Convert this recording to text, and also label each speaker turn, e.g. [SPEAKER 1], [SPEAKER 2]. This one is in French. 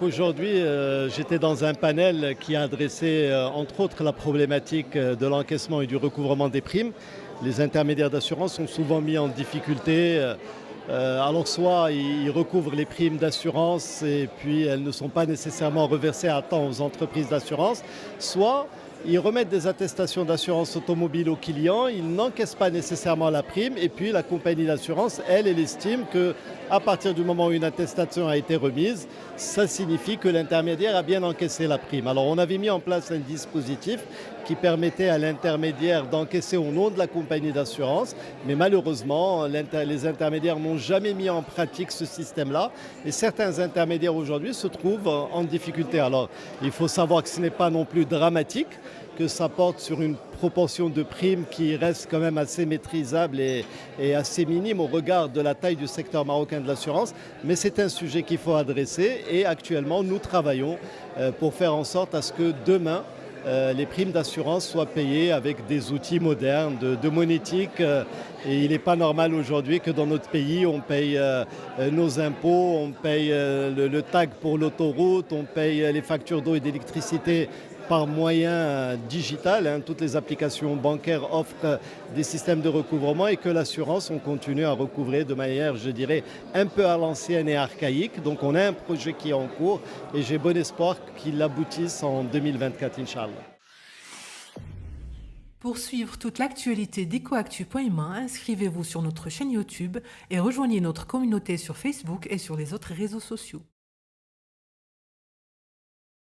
[SPEAKER 1] Donc aujourd'hui, j'étais dans un panel qui a adressé, entre autres, la problématique de l'encaissement et du recouvrement des primes. Les intermédiaires d'assurance sont souvent mis en difficulté. Alors soit ils recouvrent les primes d'assurance et puis elles ne sont pas nécessairement reversées à temps aux entreprises d'assurance, soit ils remettent des attestations d'assurance automobile aux clients, ils n'encaissent pas nécessairement la prime et puis la compagnie d'assurance, elle estime que à partir du moment où une attestation a été remise, ça signifie que l'intermédiaire a bien encaissé la prime. Alors on avait mis en place un dispositif qui permettait à l'intermédiaire d'encaisser au nom de la compagnie d'assurance, mais malheureusement les intermédiaires n'ont jamais mis en pratique ce système-là et certains intermédiaires aujourd'hui se trouvent en difficulté. Alors il faut savoir que ce n'est pas non plus dramatique, que ça porte sur une proportion de primes qui reste quand même assez maîtrisable et assez minime au regard de la taille du secteur marocain de l'assurance. Mais c'est un sujet qu'il faut adresser et actuellement nous travaillons pour faire en sorte à ce que demain les primes d'assurance soient payées avec des outils modernes de monétique. Et il n'est pas normal aujourd'hui que dans notre pays, on paye nos impôts, on paye le tag pour l'autoroute, on paye les factures d'eau et d'électricité par moyen digital. Toutes les applications bancaires offrent des systèmes de recouvrement et que l'assurance, on continue à recouvrer de manière, je dirais, un peu à l'ancienne et archaïque. Donc on a un projet qui est en cours et j'ai bon espoir qu'il aboutisse en 2024, Inch'Allah.
[SPEAKER 2] Pour suivre toute l'actualité d'EcoActu.ma, inscrivez-vous sur notre chaîne YouTube et rejoignez notre communauté sur Facebook et sur les autres réseaux sociaux.